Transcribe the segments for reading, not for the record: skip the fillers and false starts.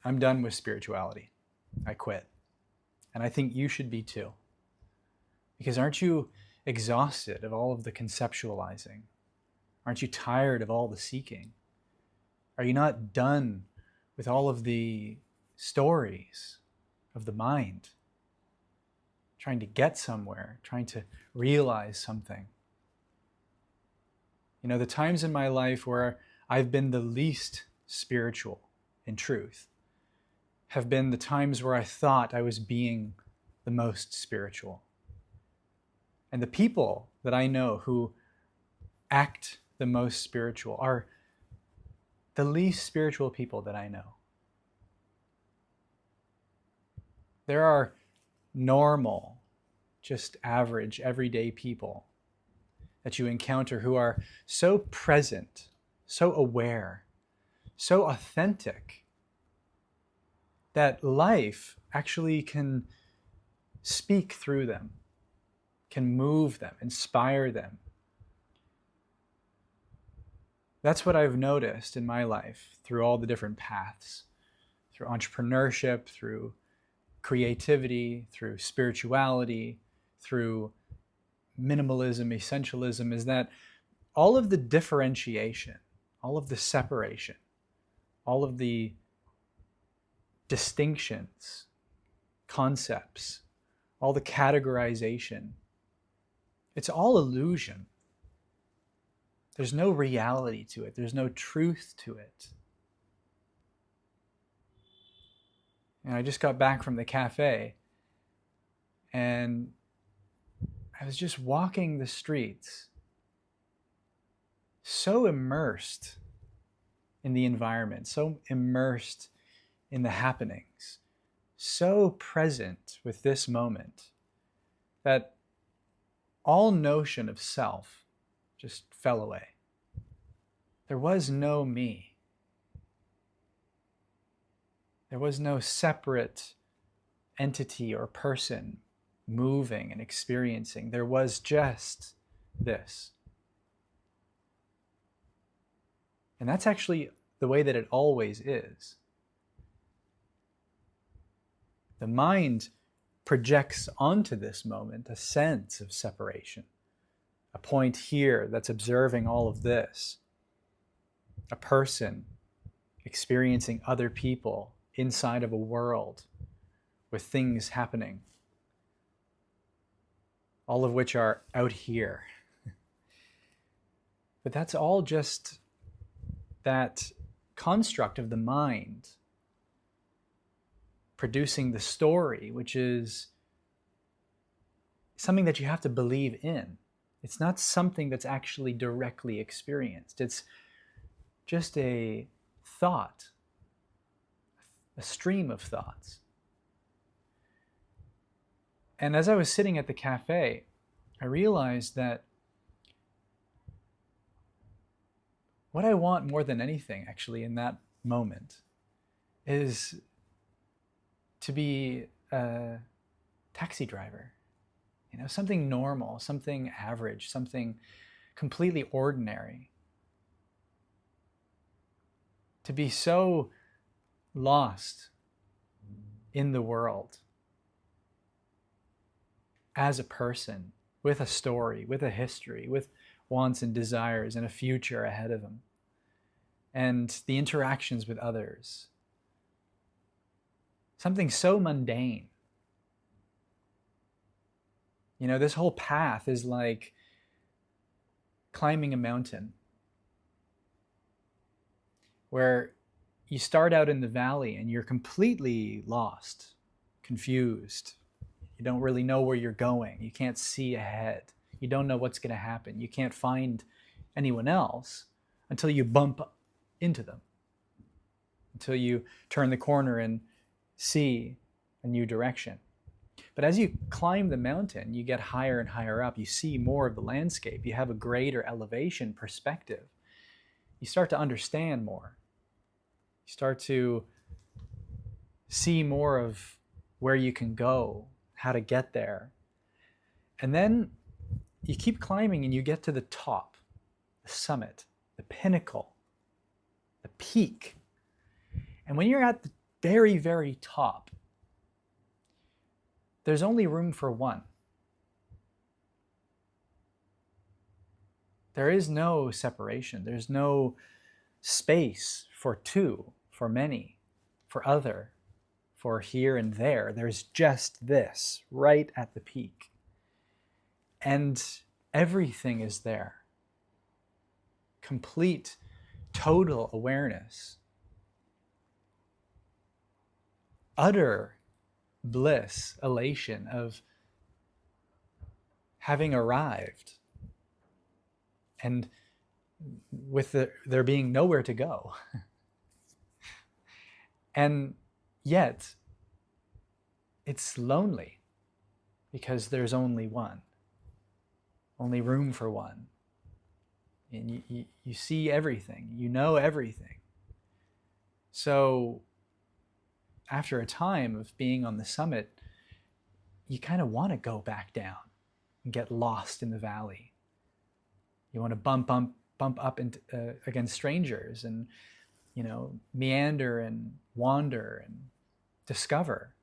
I'm done with spirituality. I quit. And I think you should be too. Because aren't you exhausted of all of the conceptualizing? Aren't you tired of all the seeking? Are you not done with all of the stories of the mind? Trying to get somewhere, trying to realize something. You know, the times in my life where I've been the least spiritual, in truth, have been the times where I thought I was being the most spiritual. And the people that I know who act the most spiritual are the least spiritual people that I know. There are normal, just average, everyday people that you encounter who are so present, so aware, so authentic, that life actually can speak through them, can move them, inspire them. That's what I've noticed in my life through all the different paths, through entrepreneurship, through creativity, through spirituality, through minimalism, essentialism, is that all of the differentiation, all of the separation, all of the distinctions, concepts, all the categorization, it's all illusion. There's no reality to it. There's no truth to it. And I just got back from the cafe and I was just walking the streets, so immersed in the environment, so immersed in the happenings, so present with this moment that all notion of self just fell away. There was no me. There was no separate entity or person moving and experiencing. There was just this. And that's actually the way that it always is. The mind projects onto this moment a sense of separation, a point here that's observing all of this, a person experiencing other people inside of a world with things happening, all of which are out here. But that's all just that construct of the mind producing the story, which is something that you have to believe in. It's not something that's actually directly experienced. It's just a thought, a stream of thoughts. And as I was sitting at the cafe, I realized that what I want more than anything, actually, in that moment, is to be a taxi driver. You know, something normal, something average, something completely ordinary. To be so lost in the world as a person, with a story, with a history, with wants and desires and a future ahead of him, and the interactions with others. Something so mundane. You know, this whole path is like climbing a mountain where you start out in the valley and you're completely lost, confused. You don't really know where you're going. You can't see ahead. You don't know what's going to happen. You can't find anyone else until you bump into them, until you turn the corner and see a new direction. But as you climb the mountain, you get higher and higher up. You see more of the landscape. You have a greater elevation perspective. You start to understand more. You start to see more of where you can go, how to get there. And then you keep climbing and you get to the top, the summit, the pinnacle, the peak. And when you're at very, very top, there's only room for one. There is no separation. There's no space for two, for many, for other, for here and there. There's just this right at the peak. And everything is there. Complete, total awareness. Utter bliss, elation of having arrived. And with there being nowhere to go. And yet, it's lonely because there's only one, only room for one. And you see everything, you know everything. So after a time of being on the summit, you kind of want to go back down and get lost in the valley. You want to bump up into, against strangers and, meander and wander and discover.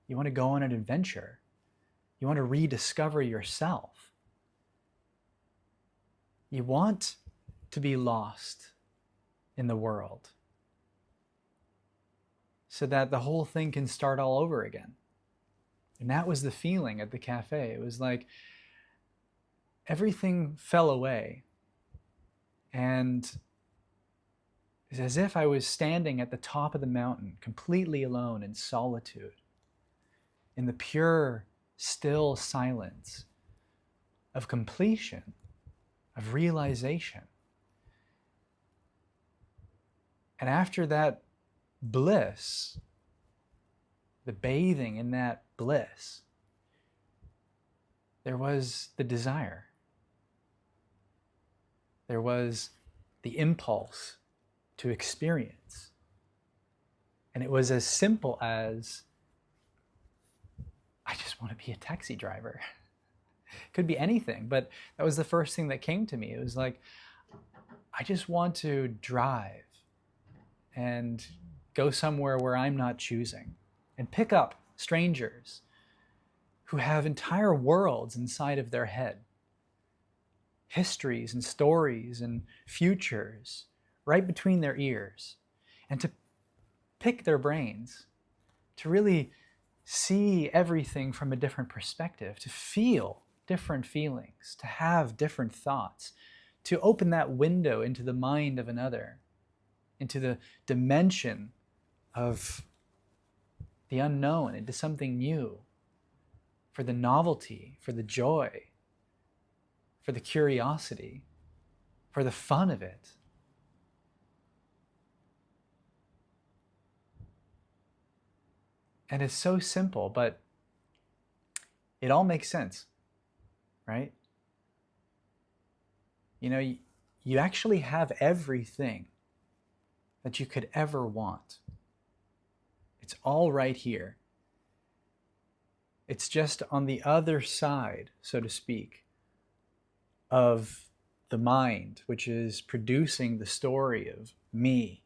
You want to go on an adventure. You want to rediscover yourself. You want to be lost in the world so that the whole thing can start all over again. And that was the feeling at the cafe. It was like everything fell away. And it's as if I was standing at the top of the mountain, completely alone in solitude, in the pure, still silence of completion, of realization. And after that bliss, the bathing in that bliss, there was the desire. There was the impulse to experience. And it was as simple as, I just want to be a taxi driver. It could be anything, but that was the first thing that came to me. It was like, I just want to drive and go somewhere where I'm not choosing and pick up strangers who have entire worlds inside of their head. Histories and stories and futures right between their ears, and to pick their brains, to really see everything from a different perspective, to feel different feelings, to have different thoughts, to open that window into the mind of another, into the dimension of the unknown, into something new, for the novelty, for the joy, for the curiosity, for the fun of it. And it's so simple, but it all makes sense, right? You actually have everything that you could ever want. It's all right here. It's just on the other side, so to speak, of the mind, which is producing the story of me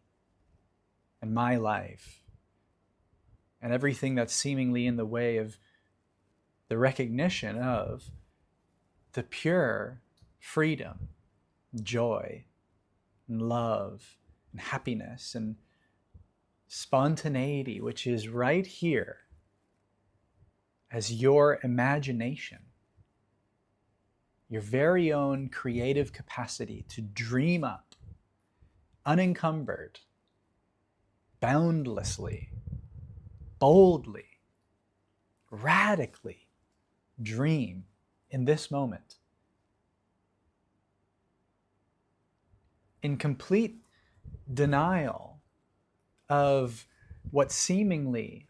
and my life and everything that's seemingly in the way of the recognition of the pure freedom, joy, and love, and happiness, and spontaneity, which is right here as your imagination, your very own creative capacity to dream up, unencumbered, boundlessly, boldly, radically dream in this moment. In complete denial of what seemingly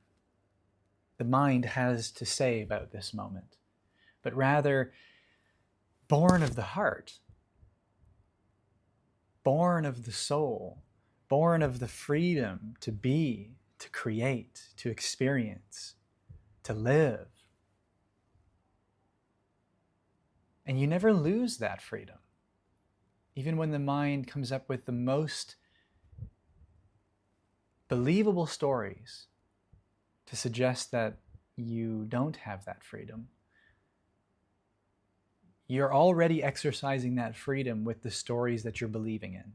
the mind has to say about this moment, but rather born of the heart, born of the soul, born of the freedom to be, to create, to experience, to live. And you never lose that freedom. Even when the mind comes up with the most believable stories to suggest that you don't have that freedom. You're already exercising that freedom with the stories that you're believing in,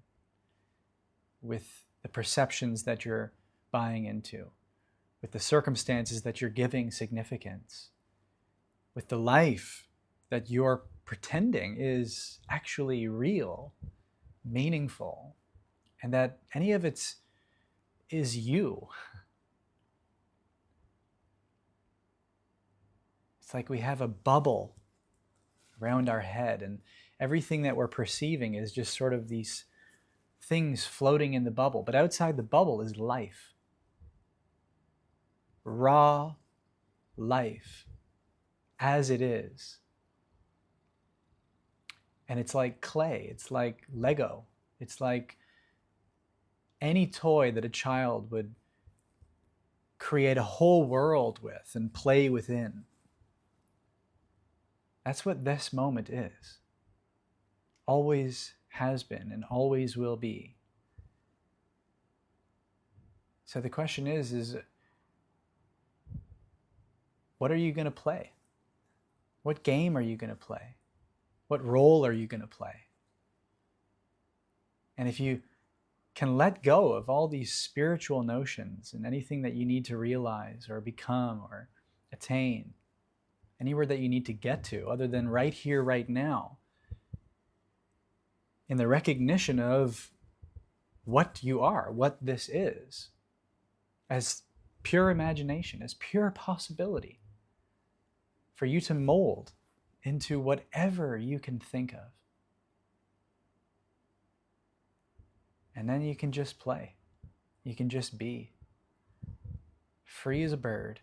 with the perceptions that you're buying into, with the circumstances that you're giving significance, with the life that you're pretending is actually real, meaningful, and that any of it is you. It's like we have a bubble around our head, and everything that we're perceiving is just sort of these things floating in the bubble. But outside the bubble is life. Raw life as it is. And it's like clay, it's like Lego, it's like any toy that a child would create a whole world with and play within. That's what this moment is. Always has been and always will be. So the question is what are you going to play? What game are you going to play? What role are you going to play? And if you can let go of all these spiritual notions and anything that you need to realize or become or attain, anywhere that you need to get to other than right here, right now, in the recognition of what you are, what this is, as pure imagination, as pure possibility for you to mold into whatever you can think of. And then you can just play. You can just be free as a bird,